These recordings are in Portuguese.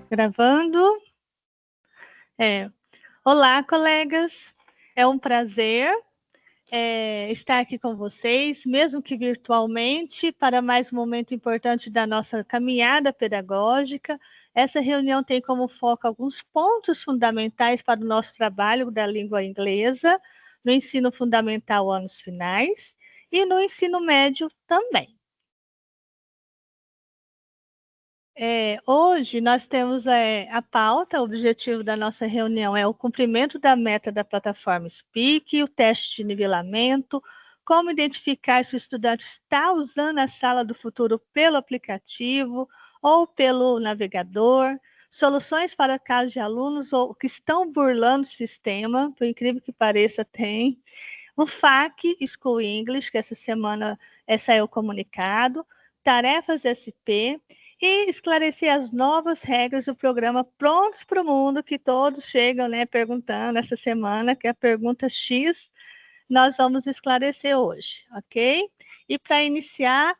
Gravando. Olá, colegas. É um prazer estar aqui com vocês, mesmo que virtualmente, para mais um momento importante da nossa caminhada pedagógica. Essa reunião tem como foco alguns pontos fundamentais para o nosso trabalho da língua inglesa, no ensino fundamental anos finais e no ensino médio também. Hoje nós temos a pauta, o objetivo da nossa reunião é o cumprimento da meta da plataforma Speak, o teste de nivelamento, como identificar se o estudante está usando a sala do futuro pelo aplicativo ou pelo navegador, soluções para casos de alunos ou que estão burlando o sistema, por incrível que pareça, tem. O FAQ, School English, que essa semana saiu comunicado, tarefas SP, e esclarecer as novas regras do programa Prontos para o Mundo, que todos chegam, perguntando essa semana, que é a pergunta X, nós vamos esclarecer hoje, ok? E para iniciar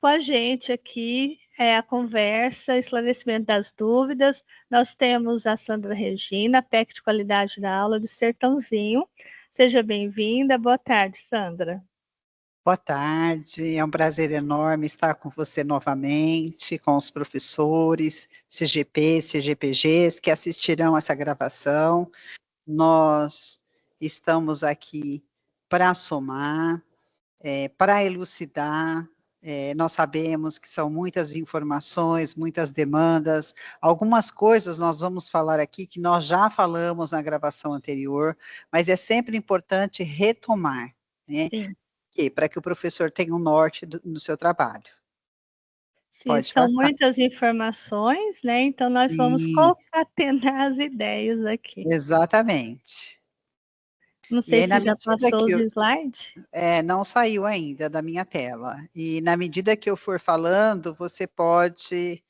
com a gente aqui, a conversa, esclarecimento das dúvidas, nós temos a Sandra Regina, PEC de qualidade da aula do Sertãozinho. Seja bem-vinda. Boa tarde, Sandra. Boa tarde, é um prazer enorme estar com você novamente, com os professores, CGP, CGPGs, que assistirão essa gravação. Nós estamos aqui para somar, para elucidar. Nós sabemos que são muitas informações, muitas demandas, algumas coisas nós vamos falar aqui que nós já falamos na gravação anterior, mas é sempre importante retomar, né? Sim. Para que o professor tenha um norte no seu trabalho. Sim, Pode são passar. muitas informações, né? Então nós vamos concatenar as ideias aqui. Exatamente. Não E sei aí, na se já medida passou que os slides. não saiu ainda da minha tela. E na medida que eu for falando, você pode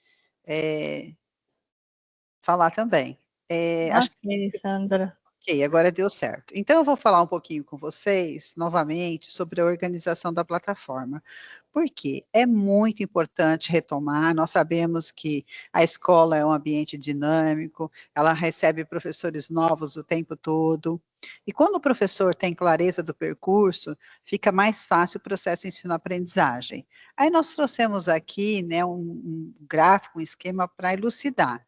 falar também. Acho Ok, Sandra. Ok, agora deu certo. Então, eu vou falar um pouquinho com vocês, novamente, sobre a organização da plataforma. Porque é muito importante retomar, nós sabemos que a escola é um ambiente dinâmico, ela recebe professores novos o tempo todo, e quando o professor tem clareza do percurso, fica mais fácil o processo ensino-aprendizagem. Aí nós trouxemos aqui, né, um gráfico, um esquema para elucidar.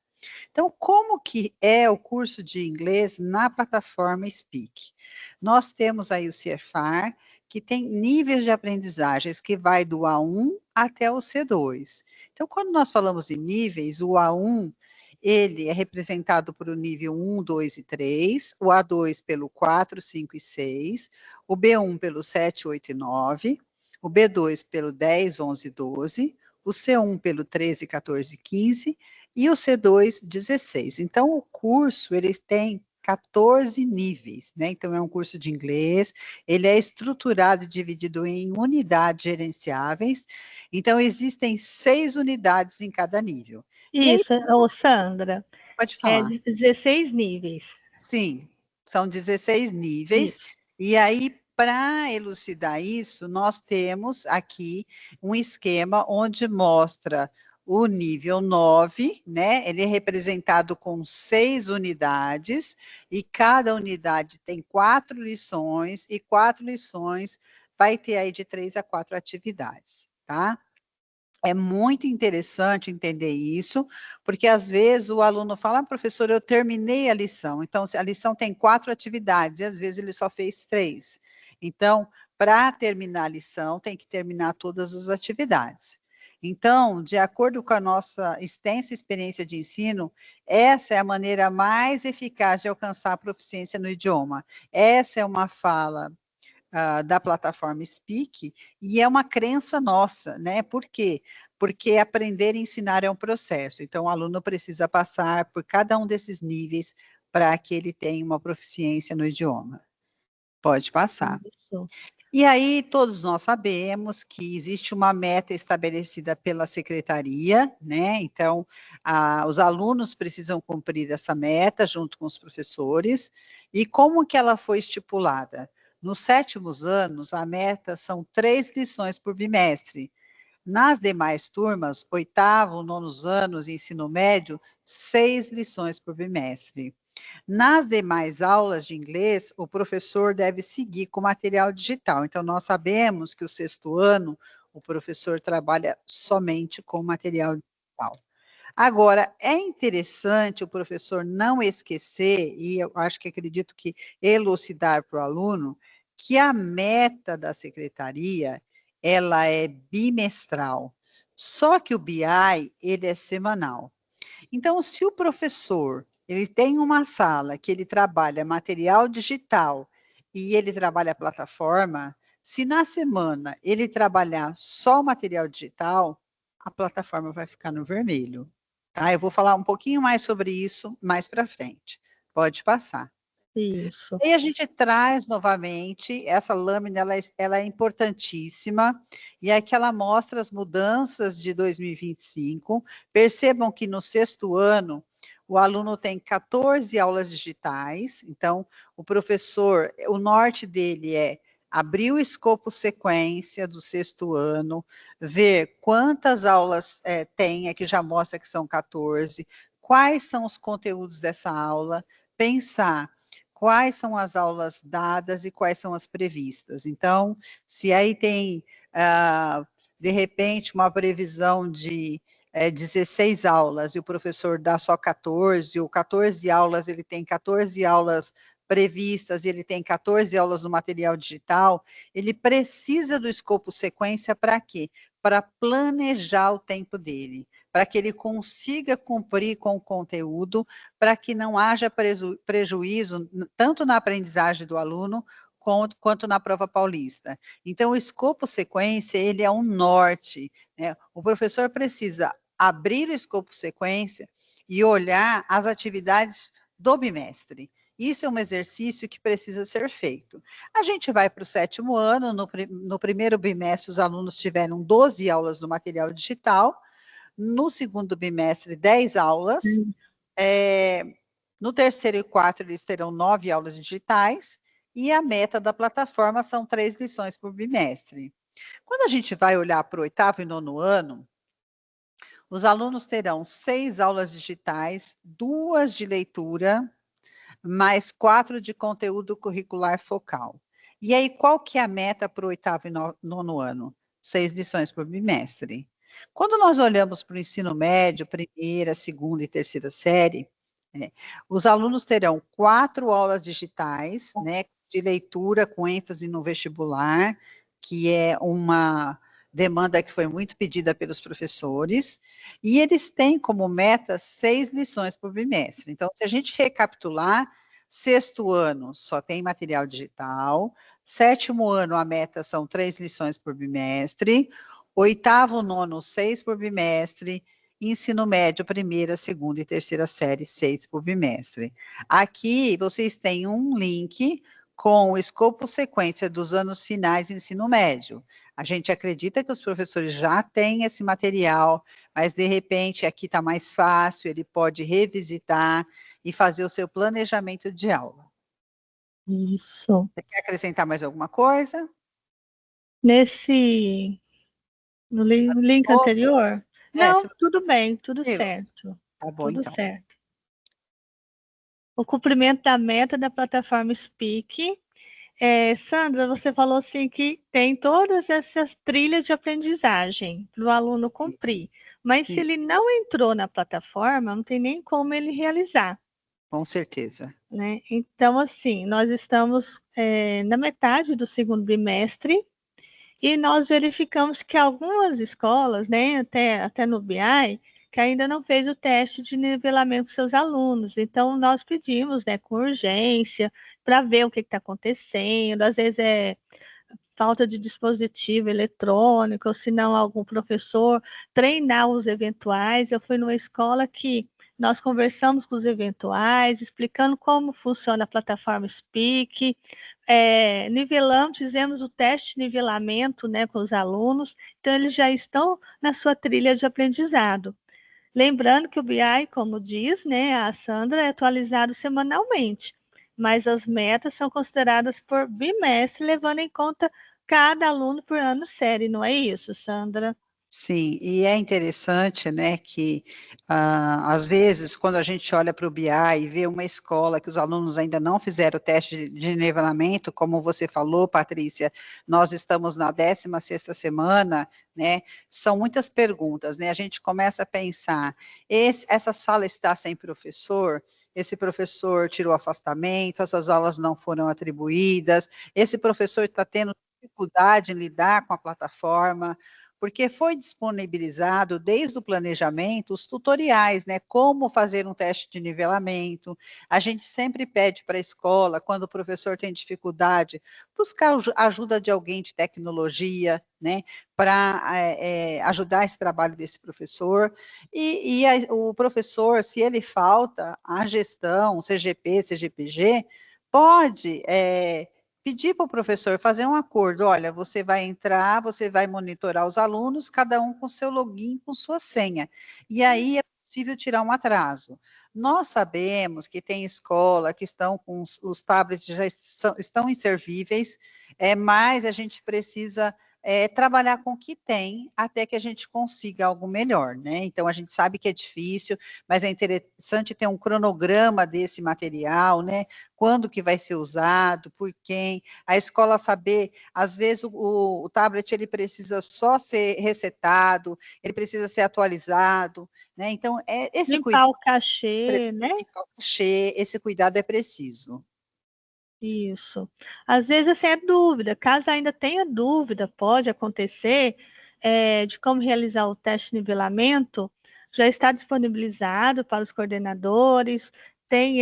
Então, como que é o curso de inglês na plataforma Speak? Nós temos aí o CFR, que tem níveis de aprendizagens que vai do A1 até o C2. Então, quando nós falamos em níveis, o A1, ele é representado por o nível 1, 2 e 3, o A2 pelo 4, 5 e 6, o B1 pelo 7, 8 e 9, o B2 pelo 10, 11 e 12, o C1 pelo 13, 14 e 15, e o C2, 16. Então, o curso, ele tem 14 níveis, né? Então, é um curso de inglês, ele é estruturado e dividido em unidades gerenciáveis, então, existem 6 unidades em cada nível. Isso, Sandra. Pode falar. 16 níveis. Sim, são 16 níveis, Isso. e aí, para elucidar isso, nós temos aqui um esquema onde mostra o nível 9, né? Ele é representado com 6 unidades, e cada unidade tem 4 lições, e 4 lições vai ter aí de 3 a 4 atividades, tá? É muito interessante entender isso, porque às vezes o aluno fala, professor, eu terminei a lição. Então, a lição tem 4 atividades, e às vezes ele só fez 3. Então, para terminar a lição, tem que terminar todas as atividades. Então, de acordo com a nossa extensa experiência de ensino, essa é a maneira mais eficaz de alcançar a proficiência no idioma. Essa é uma fala da plataforma Speak, e é uma crença nossa, né? Por quê? Porque aprender e ensinar é um processo, então o aluno precisa passar por cada um desses níveis para que ele tenha uma proficiência no idioma. Pode passar. Isso. E aí, todos nós sabemos que existe uma meta estabelecida pela secretaria, né? Então, os alunos precisam cumprir essa meta junto com os professores. E como que ela foi estipulada? Nos 7º anos, a meta são 3 lições por bimestre. Nas demais turmas, oitavo, nonos anos, ensino médio, 6 lições por bimestre. Nas demais aulas de inglês, o professor deve seguir com material digital. Então, nós sabemos que o sexto ano, o professor trabalha somente com material digital. Agora, é interessante o professor não esquecer, e eu acho que acredito que elucidar para o aluno, que a meta da secretaria, ela é bimestral. Só que o BI, ele é semanal. Então, se o professor, ele tem uma sala que ele trabalha material digital e ele trabalha plataforma, se na semana ele trabalhar só material digital, a plataforma vai ficar no vermelho. Tá? Eu vou falar um pouquinho mais sobre isso mais para frente. Pode passar. Isso. E a gente traz novamente, essa lâmina, ela é importantíssima, e aqui ela mostra as mudanças de 2025. Percebam que no sexto ano, o aluno tem 14 aulas digitais, então o professor, o norte dele é abrir o escopo sequência do sexto ano, ver quantas aulas tem, aqui já mostra que são 14, quais são os conteúdos dessa aula, pensar quais são as aulas dadas e quais são as previstas. Então, se aí tem, de repente, uma previsão de 16 aulas e o professor dá só 14, ou 14 aulas, ele tem 14 aulas previstas e ele tem 14 aulas no material digital, ele precisa do escopo sequência para quê? Para planejar o tempo dele, para que ele consiga cumprir com o conteúdo, para que não haja prejuízo, tanto na aprendizagem do aluno, quanto na prova paulista. Então, o escopo sequência, ele é um norte, né? O professor precisa abrir o escopo sequência e olhar as atividades do bimestre. Isso é um exercício que precisa ser feito. A gente vai para o sétimo ano, no primeiro bimestre, os alunos tiveram 12 aulas do material digital, no segundo bimestre, 10 aulas, no terceiro e quarto, eles terão 9 aulas digitais, e a meta da plataforma são 3 lições por bimestre. Quando a gente vai olhar para o oitavo e nono ano, os alunos terão 6 aulas digitais, 2 de leitura, mais 4 de conteúdo curricular focal. E aí, qual que é a meta para o oitavo e nono ano? 6 lições por bimestre. Quando nós olhamos para o ensino médio, primeira, segunda e terceira série, os alunos terão 4 aulas digitais, né, de leitura com ênfase no vestibular, que é uma demanda que foi muito pedida pelos professores, e eles têm como meta 6 lições por bimestre. Então, se a gente recapitular, sexto ano só tem material digital, sétimo ano a meta são 3 lições por bimestre, oitavo, nono, 6 por bimestre, ensino médio, primeira, segunda e terceira série, 6 por bimestre. Aqui vocês têm um link com o escopo sequência dos anos finais de ensino médio. A gente acredita que os professores já têm esse material, mas de repente aqui está mais fácil, ele pode revisitar e fazer o seu planejamento de aula. Isso. Você quer acrescentar mais alguma coisa? No link anterior? Não, tudo bem, tudo viu? certo. Tá bom, Tudo então. certo. O cumprimento da meta da plataforma Speak. Sandra, você falou assim que tem todas essas trilhas de aprendizagem para o aluno cumprir, mas se ele não entrou na plataforma, não tem nem como ele realizar. Com certeza. Né? Então, assim, nós estamos na metade do segundo bimestre e nós verificamos que algumas escolas, né, até no BI, que ainda não fez o teste de nivelamento dos seus alunos. Então, nós pedimos, né, com urgência, para ver o que está acontecendo. Às vezes é falta de dispositivo eletrônico, ou se não, algum professor treinar os eventuais. Eu fui numa escola que nós conversamos com os eventuais, explicando como funciona a plataforma Speak, nivelamos, fizemos o teste de nivelamento, né, com os alunos, então eles já estão na sua trilha de aprendizado. Lembrando que o BI, como diz, né, a Sandra, é atualizado semanalmente, mas as metas são consideradas por bimestre, levando em conta cada aluno por ano série, não é isso, Sandra? Sim, e é interessante, né, que às vezes, quando a gente olha para o BI e vê uma escola que os alunos ainda não fizeram o teste de nivelamento, como você falou, Patrícia, nós estamos na 16ª semana, né, são muitas perguntas, né, a gente começa a pensar, essa sala está sem professor? Esse professor tirou afastamento, essas aulas não foram atribuídas, esse professor está tendo dificuldade em lidar com a plataforma, porque foi disponibilizado desde o planejamento os tutoriais, né, como fazer um teste de nivelamento. A gente sempre pede para a escola, quando o professor tem dificuldade, buscar ajuda de alguém de tecnologia, né, para ajudar esse trabalho desse professor, o professor, se ele falta, a gestão, CGP, CGPG, pode pedir para o professor fazer um acordo, olha, você vai entrar, você vai monitorar os alunos, cada um com seu login, com sua senha, e aí é possível tirar um atraso. Nós sabemos que tem escola que estão com os tablets já estão inservíveis, mas a gente precisa trabalhar com o que tem até que a gente consiga algo melhor, né? Então a gente sabe que é difícil, mas é interessante ter um cronograma desse material, né? Quando que vai ser usado, por quem, a escola saber, às vezes o tablet ele precisa só ser resetado, ele precisa ser atualizado, né? Então esse cuidado, Limpar o cachê, né? esse cuidado é preciso. Isso. Às vezes, assim, é dúvida. Caso ainda tenha dúvida, pode acontecer, de como realizar o teste de nivelamento, já está disponibilizado para os coordenadores, tem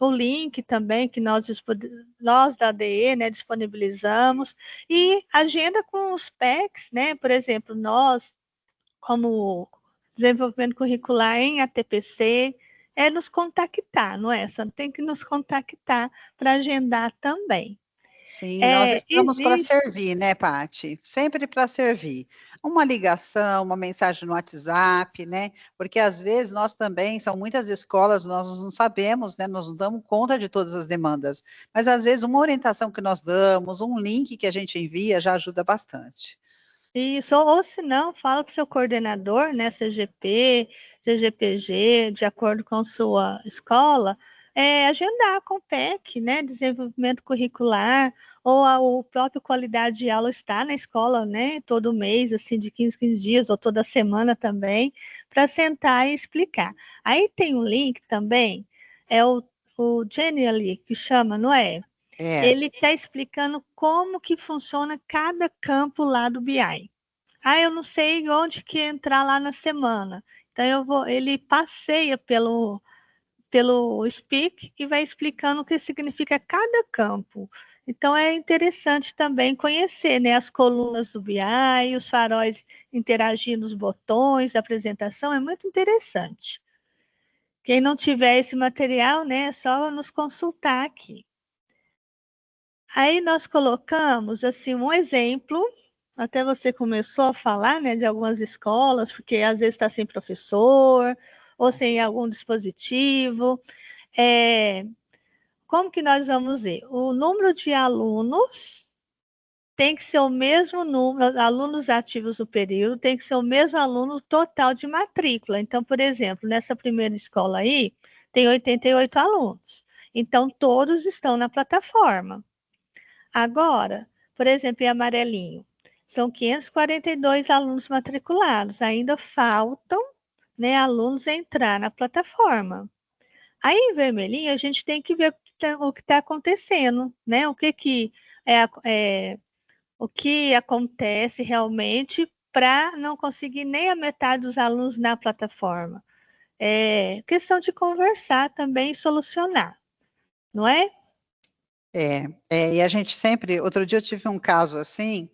o link também que nós da ADE, né, disponibilizamos, e agenda com os PECs, né, por exemplo, nós, como desenvolvimento curricular em ATPC, é nos contactar, não é? Só tem que nos contactar para agendar também. Sim, nós estamos para Existe servir, né, Pati? Sempre para servir. Uma ligação, uma mensagem no WhatsApp, né? Porque às vezes nós também, são muitas escolas, nós não sabemos, né? Nós não damos conta de todas as demandas. Mas às vezes uma orientação que nós damos, um link que a gente envia já ajuda bastante. isso, ou se não, fala com o seu coordenador, né, CGP, CGPG, de acordo com sua escola, agendar com o PEC, né, desenvolvimento curricular, ou o próprio qualidade de aula está na escola, né, todo mês, assim, de 15 15 dias, ou toda semana também, para sentar e explicar. Aí tem um link também, é o Genially, que chama, não é? É, Ele está explicando como que funciona cada campo lá do BI. Ah, eu não sei onde que entrar lá na semana. Então ele passeia pelo Speak e vai explicando o que significa cada campo. Então é interessante também conhecer, né, as colunas do BI, os faróis interagindo os botões da apresentação, é muito interessante. Quem não tiver esse material, né, é só nos consultar aqui. Aí nós colocamos assim um exemplo, até você começou a falar, né, de algumas escolas, porque às vezes está sem professor, ou sem algum dispositivo. É, como que nós vamos ver? O número de alunos tem que ser o mesmo número, alunos ativos do período, tem que ser o mesmo aluno total de matrícula. Então, por exemplo, nessa primeira escola aí, tem 88 alunos. Então, todos estão na plataforma. Agora, por exemplo, em amarelinho, são 542 alunos matriculados, ainda faltam, né, alunos entrar na plataforma. Aí, em vermelhinho, a gente tem que ver o que está acontecendo, né? O que acontece realmente para não conseguir nem a metade dos alunos na plataforma. É questão de conversar também e solucionar, não é? e a gente sempre, outro dia eu tive um caso assim,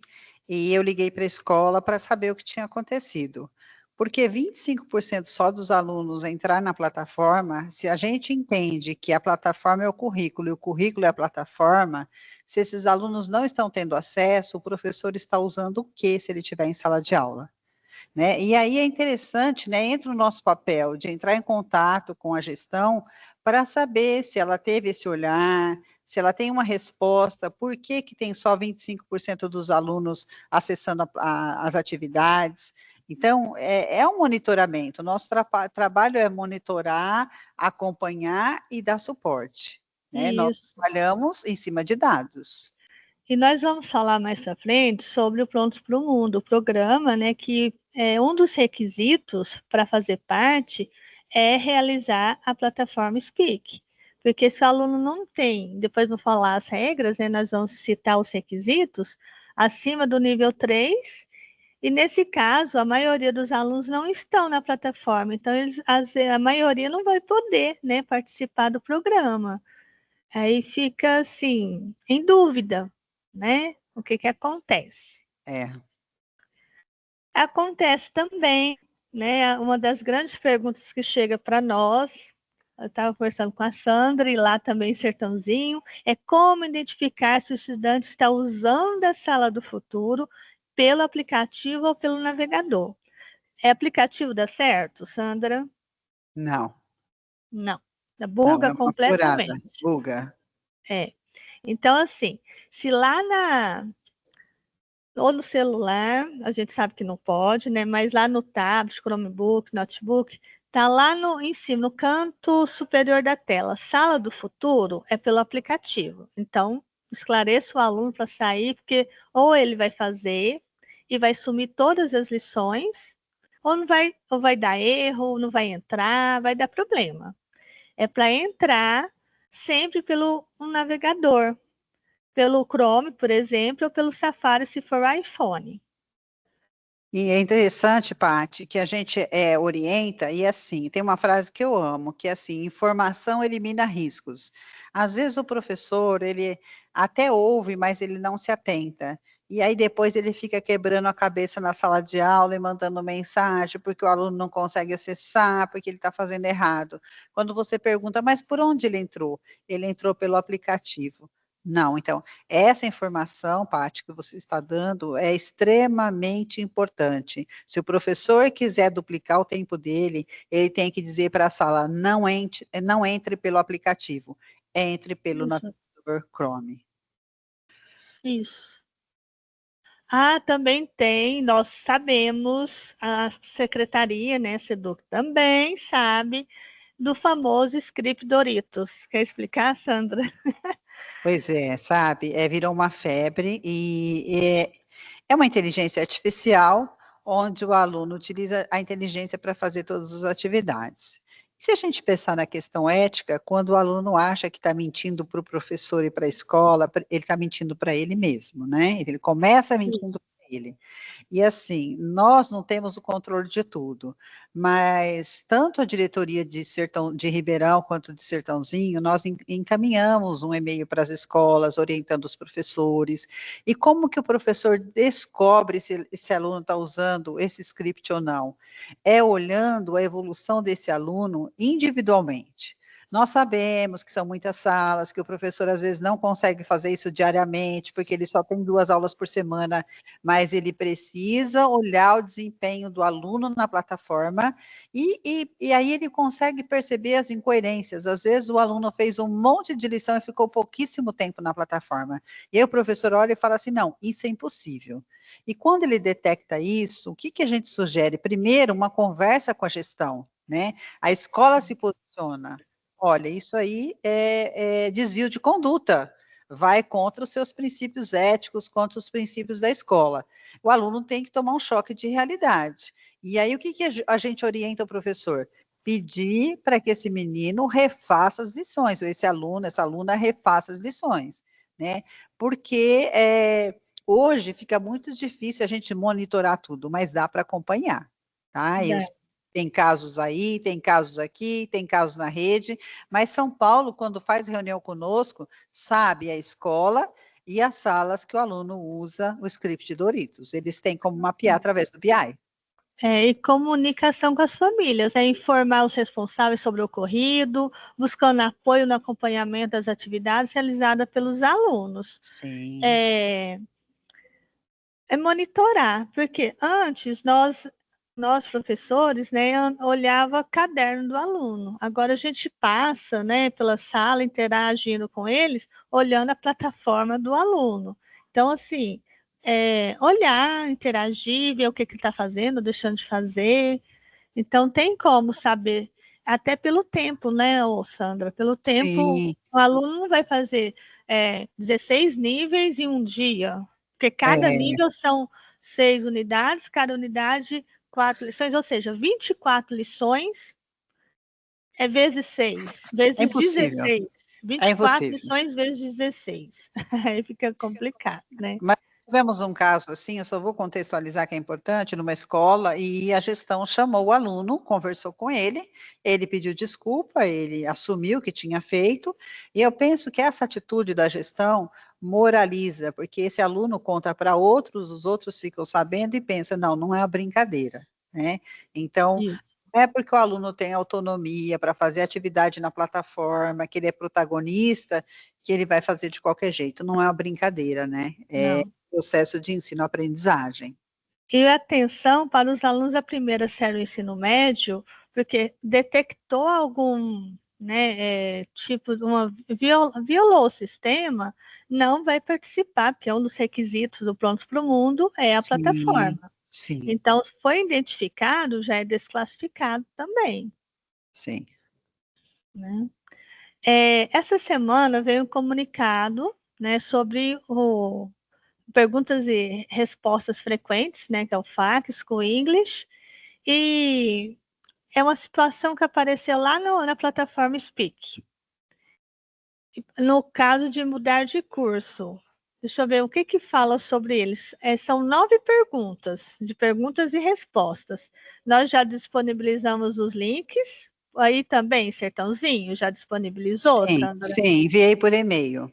e eu liguei para a escola para saber o que tinha acontecido. Porque 25% só dos alunos entrar na plataforma, se a gente entende que a plataforma é o currículo e o currículo é a plataforma, se esses alunos não estão tendo acesso, o professor está usando o que se ele estiver em sala de aula? Né? E aí é interessante, né, entra o nosso papel de entrar em contato com a gestão para saber se ela teve esse olhar, se ela tem uma resposta, por que que tem só 25% dos alunos acessando as atividades. Então, é um monitoramento. Nosso trabalho é monitorar, acompanhar e dar suporte, né? Nós Isso. trabalhamos em cima de dados. E nós vamos falar mais para frente sobre o Prontos para o Mundo, o programa, né, que é um dos requisitos para fazer parte é realizar a plataforma Speak. Porque se o aluno não tem, depois vou falar as regras, né, nós vamos citar os requisitos, acima do nível 3, e nesse caso, a maioria dos alunos não estão na plataforma, então a maioria não vai poder, né, participar do programa. Aí fica assim, em dúvida, né? O que que acontece? É. Acontece também, né? Uma das grandes perguntas que chega para nós, eu estava conversando com a Sandra, e lá também em Sertãozinho, é como identificar se o estudante está usando a sala do futuro pelo aplicativo ou pelo navegador. É aplicativo dá certo, Sandra? Não, Não. não, Buga é uma furada, completamente. buga. É. Então, assim, se lá ou no celular, a gente sabe que não pode, né? Mas lá no tablet, Chromebook, notebook, tá lá em cima, no canto superior da tela. Sala do futuro é pelo aplicativo. Então, esclareça o aluno para sair, porque ou ele vai fazer e vai sumir todas as lições, ou vai dar erro, ou não vai entrar, vai dar problema. É para entrar sempre pelo um navegador, pelo Chrome, por exemplo, ou pelo Safari, se for iPhone. E é interessante, Paty, que a gente orienta, e assim, tem uma frase que eu amo, que é assim, informação elimina riscos. Às vezes o professor, ele até ouve, mas ele não se atenta. E aí depois ele fica quebrando a cabeça na sala de aula e mandando mensagem, porque o aluno não consegue acessar, porque ele está fazendo errado. Quando você pergunta, mas por onde ele entrou? Ele entrou pelo aplicativo. Não, então, essa informação, Paty, que você está dando é extremamente importante. Se o professor quiser duplicar o tempo dele, ele tem que dizer para a sala, não entre pelo aplicativo, entre pelo Isso, navegador Chrome. isso. Ah, também tem, nós sabemos, a secretaria, né, Seduc, também sabe do famoso script Doritos. Quer explicar, Sandra? Pois é, sabe, virou uma febre e é uma inteligência artificial onde o aluno utiliza a inteligência para fazer todas as atividades. Se a gente pensar na questão ética, quando o aluno acha que está mentindo para o professor e para a escola, ele está mentindo para ele mesmo, né? Ele começa mentindo para ele. E assim, nós não temos o controle de tudo, mas tanto a diretoria de Ribeirão quanto de Sertãozinho, nós encaminhamos um e-mail para as escolas, orientando os professores, e como que o professor descobre se esse aluno está usando esse script ou não? É olhando a evolução desse aluno individualmente. Nós sabemos que são muitas salas, que o professor às vezes não consegue fazer isso diariamente, porque ele só tem 2 aulas por semana, mas ele precisa olhar o desempenho do aluno na plataforma e aí ele consegue perceber as incoerências. Às vezes o aluno fez um monte de lição e ficou pouquíssimo tempo na plataforma. E aí o professor olha e fala assim, não, isso é impossível. E quando ele detecta isso, o que que a gente sugere? Primeiro, uma conversa com a gestão, né? A escola se posiciona. Olha, isso aí é desvio de conduta, vai contra os seus princípios éticos, contra os princípios da escola. O aluno tem que tomar um choque de realidade. E aí, o que que a gente orienta o professor? Pedir para que esse menino refaça as lições, ou esse aluno, essa aluna refaça as lições, né? Porque hoje fica muito difícil a gente monitorar tudo, mas dá para acompanhar, tá? Tem casos aí, tem casos aqui, tem casos na rede, mas São Paulo, quando faz reunião conosco, sabe a escola e as salas que o aluno usa o script Doritos. Eles têm como mapear através do BI. E comunicação com as famílias, é informar os responsáveis sobre o ocorrido, buscando apoio no acompanhamento das atividades realizadas pelos alunos. Sim. É, monitorar, porque antes nós professores, né, olhava caderno do aluno. Agora a gente passa, né, pela sala interagindo com eles, olhando a plataforma do aluno. Então, assim, olhar, interagir, ver o que ele está fazendo, deixando de fazer. Então, tem como saber, até pelo tempo, né, Sandra? Pelo tempo, Sim, o aluno não vai fazer 16 níveis em um dia, porque cada é, nível são 6 unidades, cada unidade 4 lições, ou seja, 24 lições vezes 6, é vezes impossível, 16. é 24 impossível. lições vezes 16. Aí fica complicado, né? Mas tivemos um caso assim, eu só vou contextualizar que é importante, numa escola, e a gestão chamou o aluno, conversou com ele pediu desculpa, ele assumiu o que tinha feito, e eu penso que essa atitude da gestão moraliza, porque esse aluno conta para outros, os outros ficam sabendo e pensam, não, não é uma brincadeira, né? Então, Isso. não é porque o aluno tem autonomia para fazer atividade na plataforma, que ele é protagonista, que ele vai fazer de qualquer jeito. Não é uma brincadeira, né? É Não. processo de ensino-aprendizagem. E atenção para os alunos da primeira série do ensino médio, porque detectou algum, né, tipo, violou o sistema, não vai participar, porque um dos requisitos do Prontos para o Mundo é a Sim, plataforma. sim, Então, foi identificado, já é desclassificado também, sim. né? Essa semana veio um comunicado, né, sobre o perguntas e respostas frequentes, né, que é o FAQs com o English, e é uma situação que apareceu lá na plataforma Speak. No caso de mudar de curso, deixa eu ver o que fala sobre eles. São 9 perguntas, de perguntas e respostas. Nós já disponibilizamos os links, aí também, Sertãozinho, já disponibilizou, Sim, Sandra? sim, enviei por e-mail.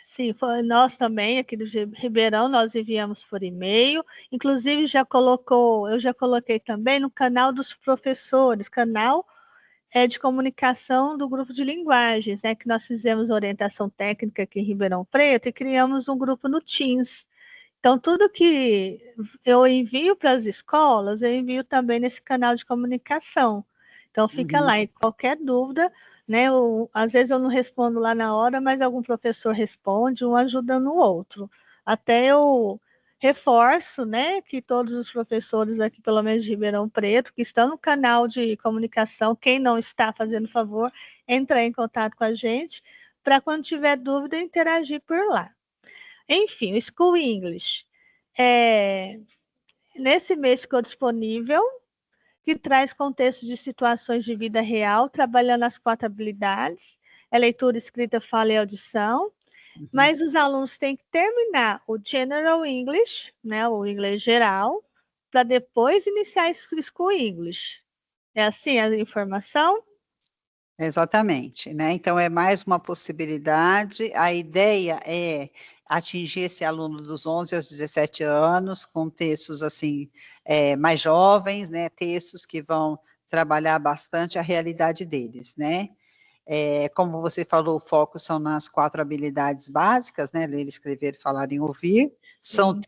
Sim, foi nós também, aqui do Ribeirão, nós enviamos por e-mail, inclusive eu já coloquei também no canal dos professores, canal de comunicação do grupo de linguagens, né, que nós fizemos orientação técnica aqui em Ribeirão Preto e criamos um grupo no Teams. Então, tudo que eu envio para as escolas, eu envio também nesse canal de comunicação. Então, fica Uhum. lá, e qualquer dúvida, né? Às vezes eu não respondo lá na hora, mas algum professor responde, um ajudando o outro. Até eu reforço, né, que todos os professores aqui, pelo menos de Ribeirão Preto, que estão no canal de comunicação, quem não está fazendo favor, entrar em contato com a gente, para quando tiver dúvida, interagir por lá. Enfim, o School English. É, nesse mês ficou disponível, que traz contextos de situações de vida real, trabalhando as 4 habilidades, leitura, escrita, fala e audição, Uhum. mas os alunos têm que terminar o General English, né, o inglês geral, para depois iniciar o School English. É assim a informação? Exatamente, né? Então é mais uma possibilidade. A ideia é atingir esse aluno dos 11 aos 17 anos, com textos assim, mais jovens, né? Textos que vão trabalhar bastante a realidade deles, né? Como você falou, o foco são nas 4 habilidades básicas, né? Ler, escrever, falar e ouvir. São Sim.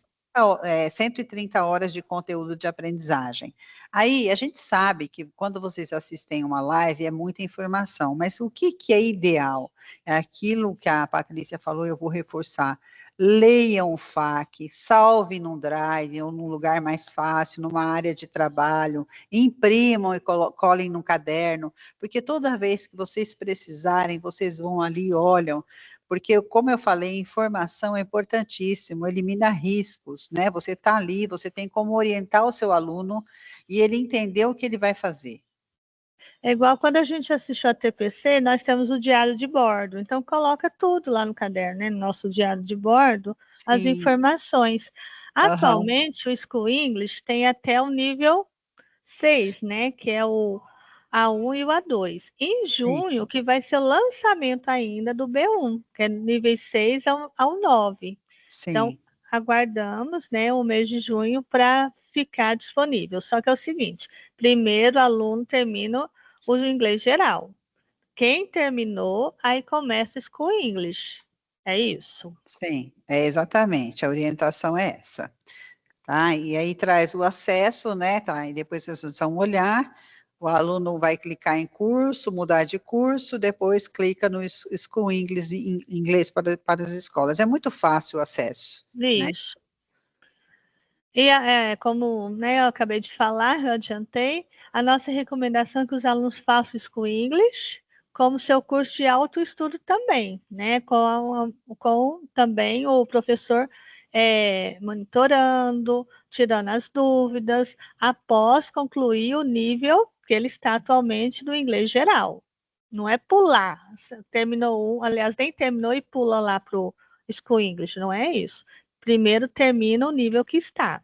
130 horas de conteúdo de aprendizagem. Aí, a gente sabe que quando vocês assistem uma live, é muita informação, mas o que é ideal? É aquilo que a Patrícia falou, eu vou reforçar. Leiam o FAQ, salve num drive ou num lugar mais fácil, numa área de trabalho, imprimam e colhem num caderno, porque toda vez que vocês precisarem, vocês vão ali e olham, porque, como eu falei, informação é importantíssimo, elimina riscos, né? Você está ali, você tem como orientar o seu aluno e ele entender o que ele vai fazer. É igual quando a gente assistiu a TPC, nós temos o diário de bordo. Então, coloca tudo lá no caderno, né? No nosso diário de bordo, as Sim, informações. aham, Atualmente, o School English tem até o nível 6, né? Que é o A1 e o A2. Em sim, junho, que vai ser o lançamento ainda do B1, que é nível 6 ao 9. Então, sim, aguardamos, né, o mês de junho para ficar disponível. Só que é o seguinte: primeiro o aluno termina o inglês geral. Quem terminou, aí começa o School English. É isso. sim, é exatamente, a orientação é essa. Tá? E aí traz o acesso, né? Tá? E depois vocês vão olhar, o aluno vai clicar em curso, mudar de curso, depois clica no School English, em inglês para as escolas. É muito fácil o acesso, né? Isso. E como, né, eu acabei de falar, eu adiantei, a nossa recomendação é que os alunos façam School English como seu curso de autoestudo também, né, com também o professor monitorando, tirando as dúvidas, após concluir o nível que ele está atualmente no inglês geral. Não é pular, terminou um, aliás, nem terminou e pula lá para o School English, não é isso. Primeiro termina o nível que está.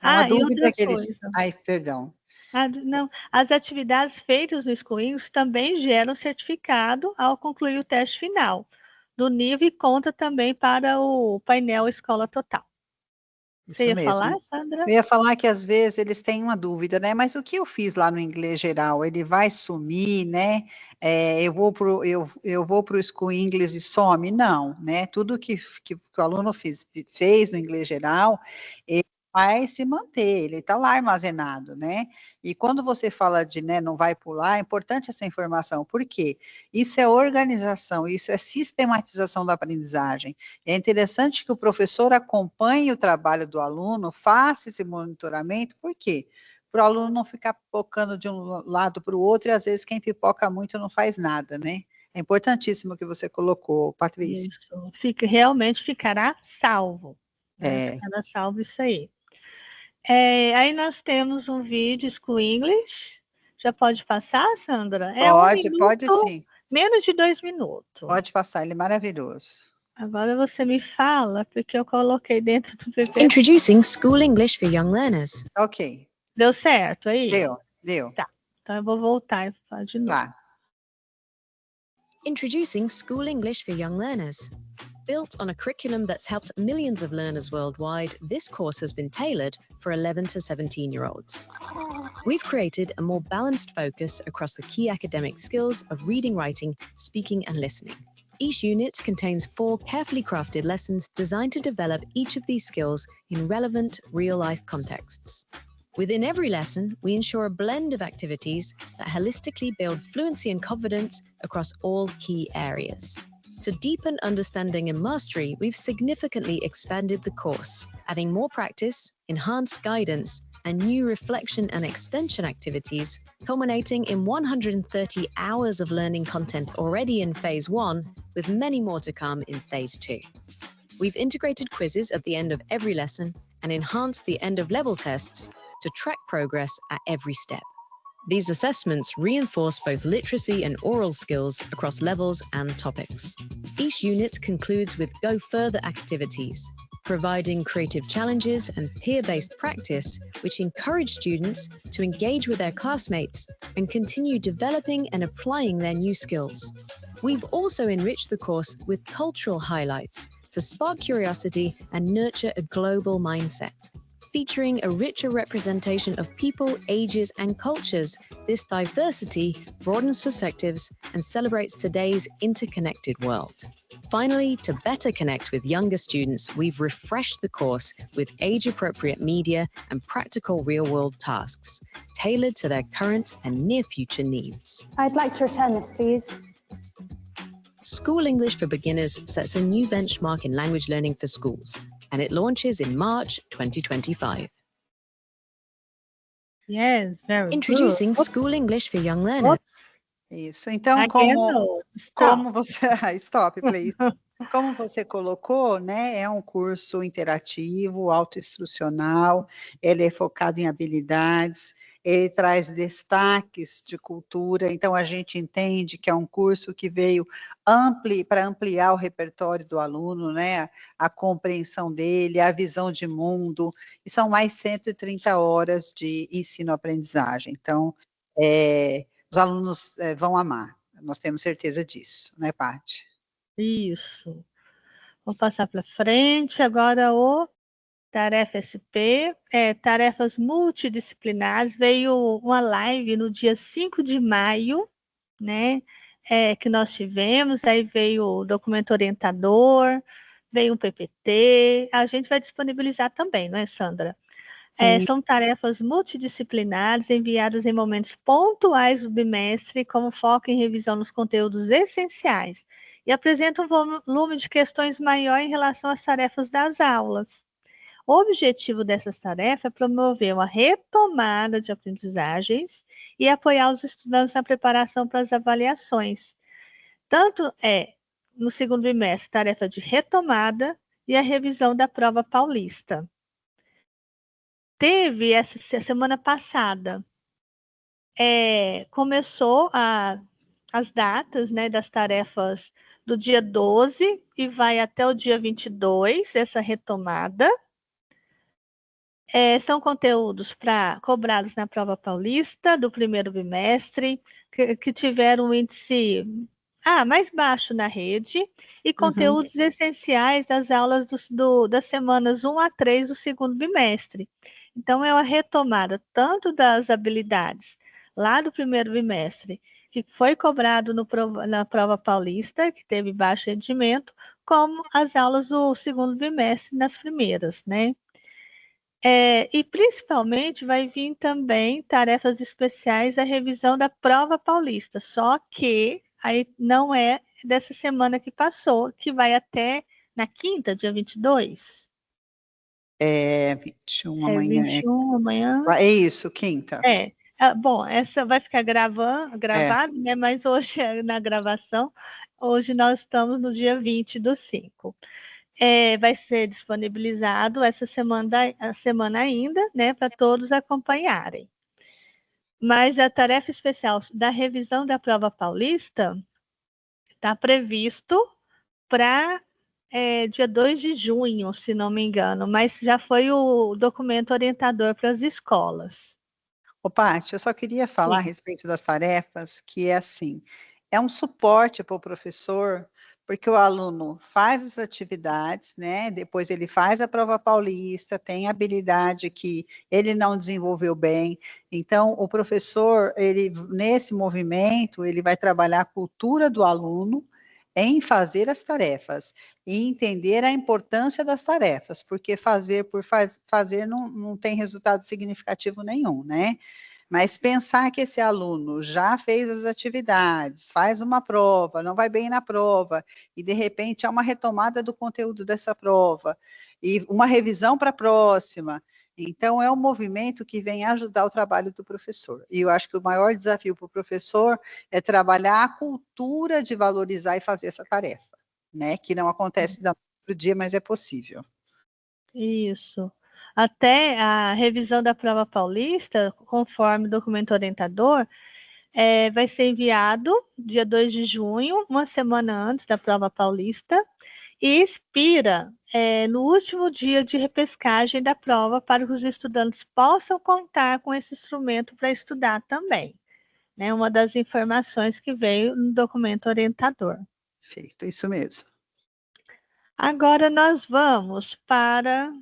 Uma E dúvida outra que eles... coisa. Ai, perdão. Não, as atividades feitas no School English também geram certificado ao concluir o teste final do nível e conta também para o painel Escola Total. Você Isso ia falar, mesmo. Sandra? Eu ia falar que às vezes eles têm uma dúvida, né? Mas o que eu fiz lá no inglês geral, ele vai sumir, né? Eu vou pro School English e some? Não, né? Tudo que o aluno fez no inglês geral, ele vai se manter, ele está lá armazenado, né? E quando você fala de, né, não vai pular, é importante essa informação, por quê? Isso é organização, isso é sistematização da aprendizagem. É interessante que o professor acompanhe o trabalho do aluno, faça esse monitoramento, por quê? Para o aluno não ficar pipocando de um lado para o outro, e às vezes quem pipoca muito não faz nada, né? É importantíssimo o que você colocou, Patrícia. Isso, realmente ficará salvo. Né? É. Ficará salvo isso aí. Aí nós temos um vídeo School English. Já pode passar, Sandra? Pode sim. Menos de 2 minutos. Pode passar, ele é maravilhoso. Agora você me fala, porque eu coloquei dentro do PPT. Introducing School English for Young Learners. Ok. Deu certo aí? Deu. Tá, então eu vou voltar e falar de novo. Lá. Introducing School English for Young Learners. Built on a curriculum that's helped millions of learners worldwide, this course has been tailored for 11 to 17-year-olds. We've created a more balanced focus across the key academic skills of reading, writing, speaking, and listening. Each unit contains 4 carefully crafted lessons designed to develop each of these skills in relevant, real-life contexts. Within every lesson, we ensure a blend of activities that holistically build fluency and confidence across all key areas. To deepen understanding and mastery, we've significantly expanded the course, adding more practice, enhanced guidance, and new reflection and extension activities, culminating in 130 hours of learning content already in Phase 1, with many more to come in Phase 2. We've integrated quizzes at the end of every lesson and enhanced the end-of-level tests to track progress at every step. These assessments reinforce both literacy and oral skills across levels and topics. Each unit concludes with Go Further activities, providing creative challenges and peer-based practice, which encourage students to engage with their classmates and continue developing and applying their new skills. We've also enriched the course with cultural highlights to spark curiosity and nurture a global mindset. Featuring a richer representation of people, ages, and cultures, this diversity broadens perspectives and celebrates today's interconnected world. Finally, to better connect with younger students, we've refreshed the course with age-appropriate media and practical real-world tasks, tailored to their current and near-future needs. I'd like to return this, please. School English for Beginners sets a new benchmark in language learning for schools, and it launches in March 2025. Yes, very Introducing good. School English for Young Learners. Isso. Então, Again, como você... Stop, please. Como você colocou, né, é um curso interativo, autoinstrucional, ele é focado em habilidades, ele traz destaques de cultura, então a gente entende que é um curso que veio para ampliar o repertório do aluno, né, a compreensão dele, a visão de mundo, e são mais 130 horas de ensino-aprendizagem, então os alunos vão amar, nós temos certeza disso, né, Paty? Isso. Vou passar para frente. Agora o Tarefa SP, tarefas multidisciplinares. Veio uma live no dia 5 de maio, né? Que nós tivemos. Aí veio o documento orientador, veio um PPT. A gente vai disponibilizar também, não é, Sandra? São tarefas multidisciplinares enviadas em momentos pontuais do bimestre, como foco em revisão nos conteúdos essenciais, e apresentam um volume de questões maior em relação às tarefas das aulas. O objetivo dessas tarefas é promover uma retomada de aprendizagens e apoiar os estudantes na preparação para as avaliações. Tanto no segundo bimestre, tarefa de retomada e a revisão da prova paulista. Teve essa semana passada, começou as datas, né, das tarefas do dia 12 e vai até o dia 22, essa retomada. São conteúdos cobrados na prova paulista do primeiro bimestre, que tiveram um índice mais baixo na rede, e conteúdos essenciais das aulas das semanas 1 a 3 do segundo bimestre. Então, é uma retomada tanto das habilidades lá do primeiro bimestre, que foi cobrado na prova paulista, que teve baixo rendimento, como as aulas do segundo bimestre nas primeiras, né? E principalmente vai vir também tarefas especiais, a revisão da prova paulista, só que aí não é dessa semana que passou, que vai até na quinta, dia 22. 21 amanhã. 21 amanhã. É isso, quinta. Bom, essa vai ficar gravado, né? Mas hoje, na gravação, hoje nós estamos no dia 20/5. Vai ser disponibilizado essa semana ainda, né, para todos acompanharem. Mas a tarefa especial da revisão da prova paulista está previsto para dia 2 de junho, se não me engano, mas já foi o documento orientador para as escolas. Paty, eu só queria falar a respeito das tarefas, que é assim, é um suporte para o professor, porque o aluno faz as atividades, né? Depois ele faz a prova paulista, tem habilidade que ele não desenvolveu bem. Então, o professor, nesse movimento, ele vai trabalhar a cultura do aluno em fazer as tarefas e entender a importância das tarefas, porque fazer por fazer não tem resultado significativo nenhum, né? Mas pensar que esse aluno já fez as atividades, faz uma prova, não vai bem na prova, e de repente há uma retomada do conteúdo dessa prova, e uma revisão para a próxima. Então, é um movimento que vem ajudar o trabalho do professor. E eu acho que o maior desafio para o professor é trabalhar a cultura de valorizar e fazer essa tarefa, né? Que não acontece da noite para o dia, mas é possível. Isso. Até a revisão da prova paulista, conforme o documento orientador, vai ser enviado dia 2 de junho, uma semana antes da prova paulista, e expira no último dia de repescagem da prova, para que os estudantes possam contar com esse instrumento para estudar também. Né? Uma das informações que veio no documento orientador. Perfeito, isso mesmo. Agora nós vamos para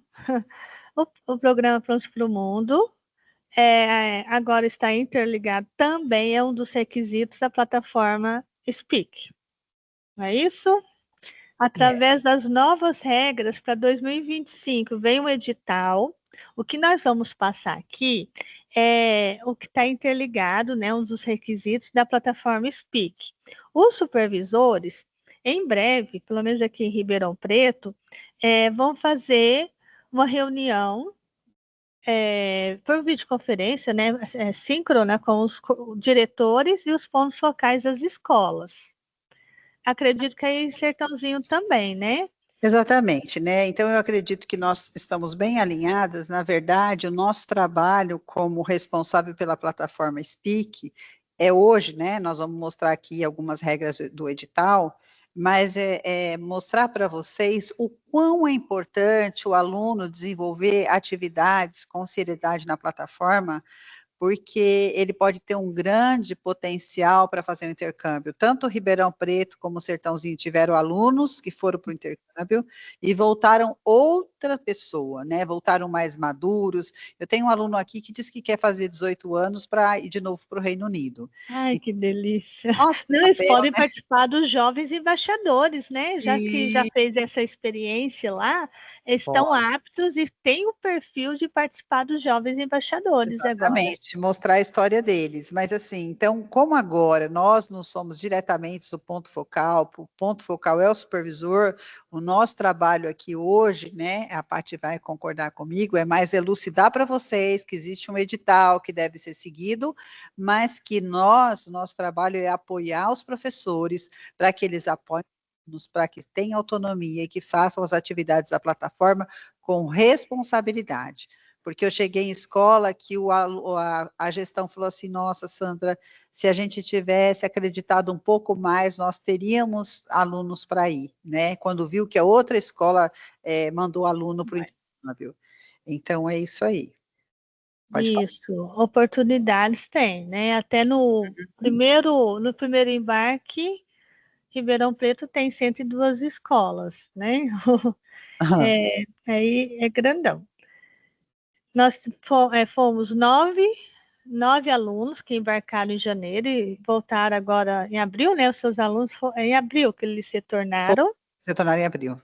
o programa Prontos para o Mundo. Agora está interligado também, é um dos requisitos da plataforma Speak. Não é isso? Através das novas regras para 2025, vem um edital. O que nós vamos passar aqui é o que está interligado, né, um dos requisitos da plataforma Speak. Os supervisores, em breve, pelo menos aqui em Ribeirão Preto, vão fazer uma reunião por videoconferência, né, síncrona com os diretores e os pontos focais das escolas. Acredito que aí em Sertãozinho também, né? Exatamente, né? Então, eu acredito que nós estamos bem alinhadas. Na verdade, o nosso trabalho como responsável pela plataforma Speak é hoje, né? Nós vamos mostrar aqui algumas regras do edital, mas mostrar para vocês o quão é importante o aluno desenvolver atividades com seriedade na plataforma, porque ele pode ter um grande potencial para fazer um intercâmbio. Tanto Ribeirão Preto como Sertãozinho tiveram alunos que foram para o intercâmbio e voltaram outra pessoa, né? Voltaram mais maduros. Eu tenho um aluno aqui que diz que quer fazer 18 anos para ir de novo para o Reino Unido. Ai, que delícia. Nossa, não, eles podem participar dos jovens embaixadores, né? Já que já fez essa experiência lá, estão aptos e têm o perfil de participar dos jovens embaixadores. Exatamente, mostrar a história deles. Mas assim, então, como agora nós não somos diretamente o ponto focal é o supervisor, O nosso trabalho aqui hoje, né, a Paty vai concordar comigo, é mais elucidar para vocês que existe um edital que deve ser seguido, mas que o nosso trabalho é apoiar os professores para que eles apoiem, para que tenham autonomia e que façam as atividades da plataforma com responsabilidade. Porque eu cheguei em escola que a gestão falou assim, nossa, Sandra, se a gente tivesse acreditado um pouco mais, nós teríamos alunos para ir, né? Quando viu que a outra escola mandou aluno para o intercâmbio. Então, é isso aí. Pode falar. Isso, oportunidades tem, né? Até no primeiro embarque, Ribeirão Preto tem 102 escolas, né? Aí é grandão. Nós fomos nove alunos que embarcaram em janeiro e voltaram agora em abril, né? Os seus alunos em abril que eles se tornaram. Se tornaram em abril.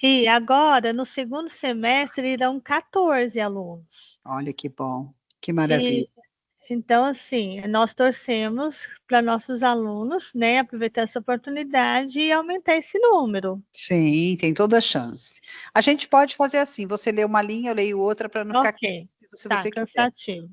E agora, no segundo semestre, irão 14 alunos. Olha que bom, que maravilha. Então, assim, nós torcemos para nossos alunos, né, aproveitar essa oportunidade e aumentar esse número. Sim, tem toda a chance. A gente pode fazer assim, você lê uma linha, eu leio outra para não ficar se você quiser. Cansativo.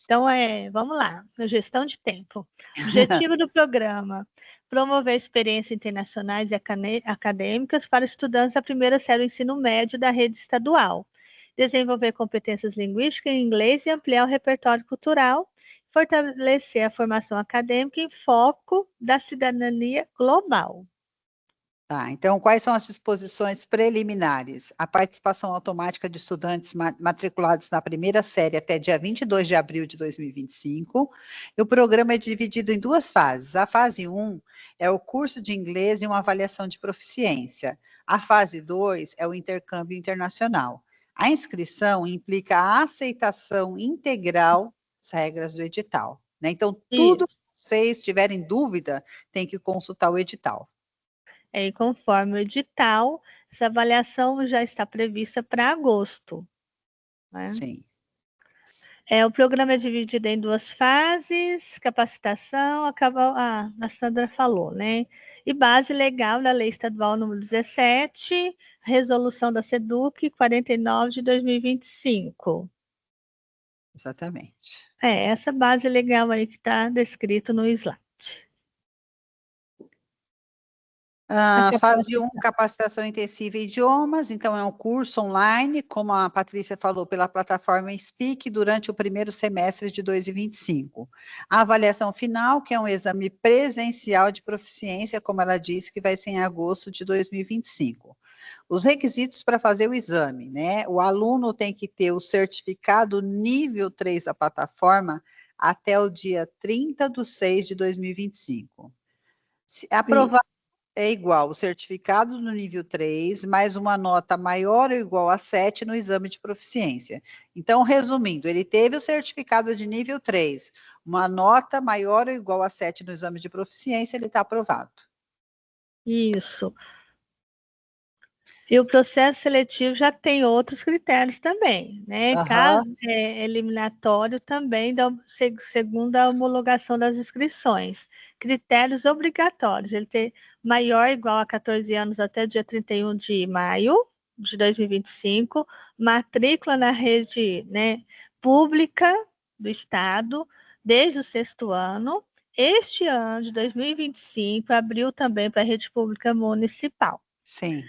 Então, vamos lá, gestão de tempo. Objetivo do programa: promover experiências internacionais e acadêmicas para estudantes da primeira série do ensino médio da rede estadual. Desenvolver competências linguísticas em inglês e ampliar o repertório cultural. Fortalecer a formação acadêmica em foco da cidadania global. Tá, então, quais são as disposições preliminares? A participação automática de estudantes matriculados na primeira série até dia 22 de abril de 2025. E o programa é dividido em duas fases. A fase 1 é o curso de inglês e uma avaliação de proficiência. A fase 2 é o intercâmbio internacional. A inscrição implica a aceitação integral das regras do edital, né? Então, tudo que vocês tiverem dúvida, tem que consultar o edital. E conforme o edital, essa avaliação já está prevista para agosto, né? Sim. O programa é dividido em duas fases: capacitação, a Sandra falou, né? E base legal da Lei Estadual número 17, resolução da SEDUC 49 de 2025. Exatamente. Essa base legal aí que está descrito no slide. Fase 1, capacitação intensiva em idiomas, então é um curso online, como a Patrícia falou, pela plataforma Speak, durante o primeiro semestre de 2025. A avaliação final, que é um exame presencial de proficiência, como ela disse, que vai ser em agosto de 2025. Os requisitos para fazer o exame, né? O aluno tem que ter o certificado nível 3 da plataforma até o dia 30/6 de 2025. Se aprovar, é igual o certificado no nível 3, mais uma nota maior ou igual a 7 no exame de proficiência. Então, resumindo, ele teve o certificado de nível 3, uma nota maior ou igual a 7 no exame de proficiência, ele está aprovado. Isso. E o processo seletivo já tem outros critérios também, né? Caso eliminatório também, segundo a homologação das inscrições. Critérios obrigatórios: ele ter maior ou igual a 14 anos até dia 31 de maio de 2025, matrícula na rede, né, pública do Estado desde o 6º ano. Este ano de 2025 abriu também para a rede pública municipal. Sim.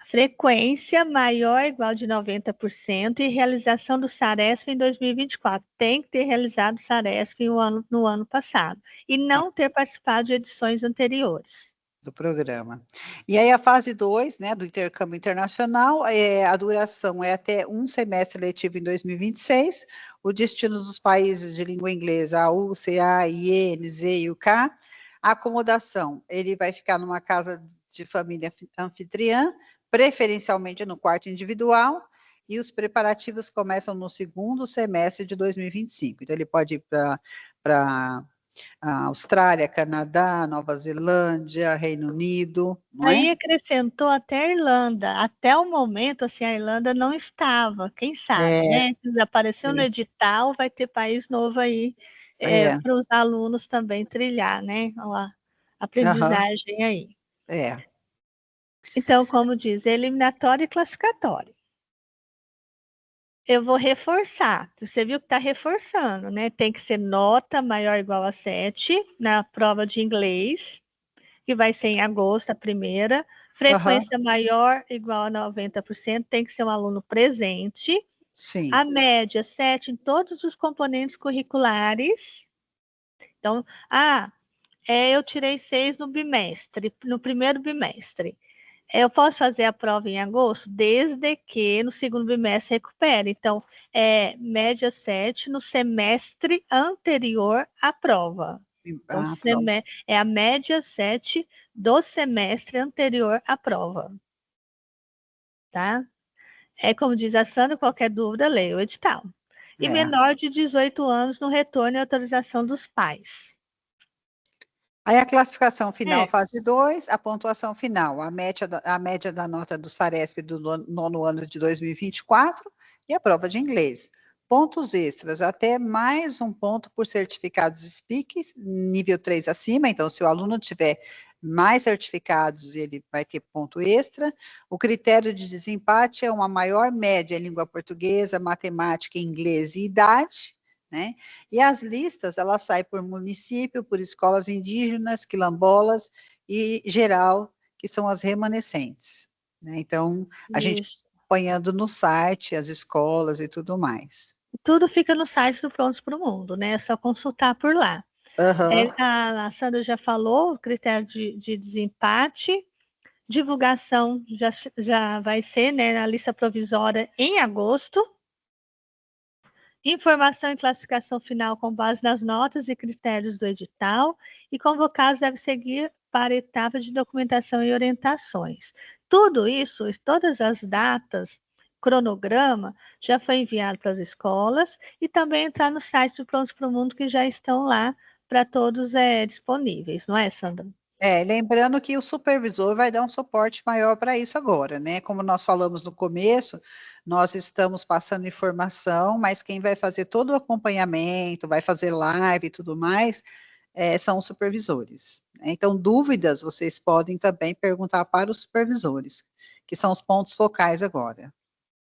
Frequência maior ou igual de 90% e realização do SARESP em 2024. Tem que ter realizado o SARESP no ano passado e não ter participado de edições anteriores. Do programa. E aí a fase 2, né, do intercâmbio internacional, a duração é até um semestre letivo em 2026, o destino dos países de língua inglesa, a U, CA, IE, NZ e UK. A acomodação, ele vai ficar numa casa de família anfitriã, preferencialmente no quarto individual, e os preparativos começam no segundo semestre de 2025. Então, ele pode ir para Austrália, Canadá, Nova Zelândia, Reino Unido, não é? Aí acrescentou até a Irlanda. Até o momento, assim, a Irlanda não estava. Quem sabe, né? Apareceu no edital, vai ter país novo aí para os alunos também trilhar, né? A aprendizagem aí. Então, como diz, eliminatório e classificatório. Eu vou reforçar. Você viu que está reforçando, né? Tem que ser nota maior ou igual a 7 na prova de inglês, que vai ser em agosto, a primeira. Aham, Frequência maior igual a 90%, tem que ser um aluno presente. sim. A média, 7 em todos os componentes curriculares. Então, eu tirei 6 no bimestre, no primeiro bimestre. Eu posso fazer a prova em agosto, desde que no segundo bimestre recupere. Então, média 7 no semestre anterior à prova. Então, Pronto. é a média 7 do semestre anterior à prova. Tá? É como diz a Sandra, qualquer dúvida, leia o edital. E É. menor de 18 anos no retorno e autorização dos pais. Aí a classificação final, É. fase 2, a pontuação final, a média da nota do SARESP do nono ano de 2024 e a prova de inglês. Pontos extras, até mais um ponto por certificados SPIC, nível 3 acima, então se o aluno tiver mais certificados, ele vai ter ponto extra. O critério de desempate é uma maior média em língua portuguesa, matemática, inglês e idade, né? E as listas, elas saem por município, por escolas indígenas, quilombolas e geral, que são as remanescentes, né? Então, a gente Isso. acompanhando no site, as escolas e tudo mais. Tudo fica no site do Prontos para o Mundo, né? É só consultar por lá. Aham. A Sandra já falou, o critério de desempate, divulgação já vai ser, né, na lista provisória em agosto. Informação e classificação final com base nas notas e critérios do edital, e convocados devem seguir para a etapa de documentação e orientações. Tudo isso, todas as datas, cronograma, já foi enviado para as escolas e também entrar no site do Prontos para o Mundo, que já estão lá para todos disponíveis, não é, Sandra? Lembrando que o supervisor vai dar um suporte maior para isso agora, né? Como nós falamos no começo, nós estamos passando informação, mas quem vai fazer todo o acompanhamento, vai fazer live e tudo mais, são os supervisores, né? Então, dúvidas vocês podem também perguntar para os supervisores, que são os pontos focais agora.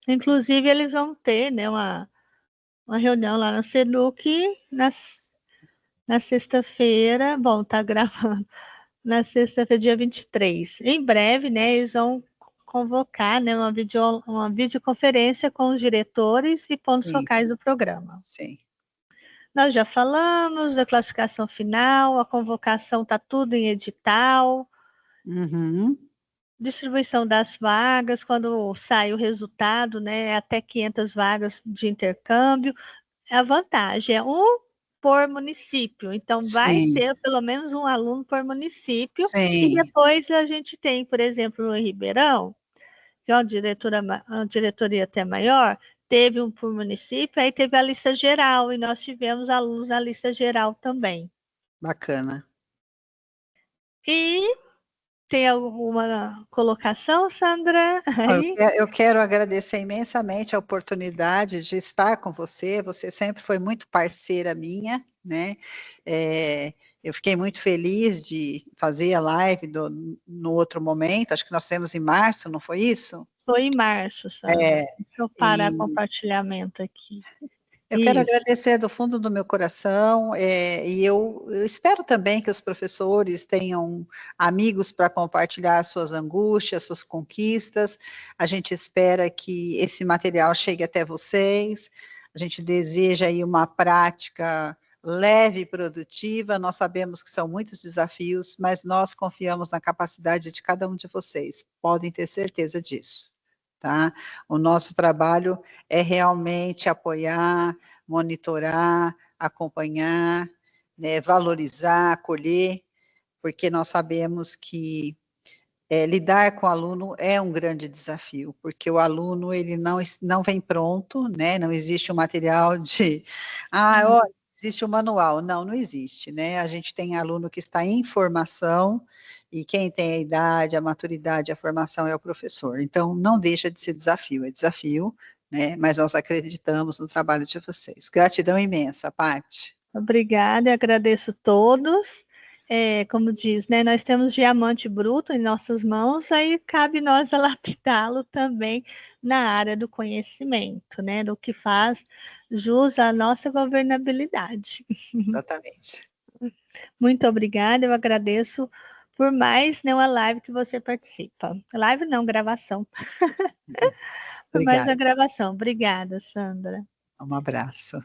Inclusive, eles vão ter, né, uma reunião lá na SEDUC na sexta-feira. Bom, tá gravando na sexta-feira, dia 23. Em breve, né, eles vão convocar, né, uma videoconferência com os diretores e pontos Sim, focais do programa. sim. Nós já falamos da classificação final, a convocação está tudo em edital, Uhum. distribuição das vagas, quando sai o resultado, né, até 500 vagas de intercâmbio. A vantagem é um por município, então vai Sim, ter pelo menos um aluno por município, e sim, depois a gente tem, por exemplo, no Ribeirão, que é uma diretoria até maior, teve um por município, aí teve a lista geral, e nós tivemos alunos na lista geral também. bacana. E tem alguma colocação, Sandra? Aí? Eu quero agradecer imensamente a oportunidade de estar com você. Você sempre foi muito parceira minha, né? Eu fiquei muito feliz de fazer a live no outro momento. Acho que nós temos em março, não foi isso? Foi em março, Sandra. É, Deixa eu parar o e compartilhamento aqui. eu quero Isso. agradecer do fundo do meu coração, e eu espero também que os professores tenham amigos para compartilhar suas angústias, suas conquistas. A gente espera que esse material chegue até vocês. A gente deseja aí uma prática leve e produtiva. Nós sabemos que são muitos desafios, mas nós confiamos na capacidade de cada um de vocês. Podem ter certeza disso. Tá? O nosso trabalho é realmente apoiar, monitorar, acompanhar, né, valorizar, acolher, porque nós sabemos que lidar com o aluno é um grande desafio, porque o aluno ele não vem pronto, né? Não existe um material de, olha, existe um manual. Não, não existe, né? A gente tem aluno que está em formação, e quem tem a idade, a maturidade, a formação é o professor. Então, não deixa de ser desafio, é desafio, né? Mas nós acreditamos no trabalho de vocês. Gratidão imensa, Paty. Obrigada, agradeço todos. como diz, né? Nós temos diamante bruto em nossas mãos, aí cabe nós a lapidá-lo também na área do conhecimento, né? Do que faz jus à nossa governabilidade. Exatamente. Muito obrigada, eu agradeço por mais, né, uma live que você participa. Live não, gravação. Por mais Obrigada. uma gravação. Obrigada, Sandra. Um abraço.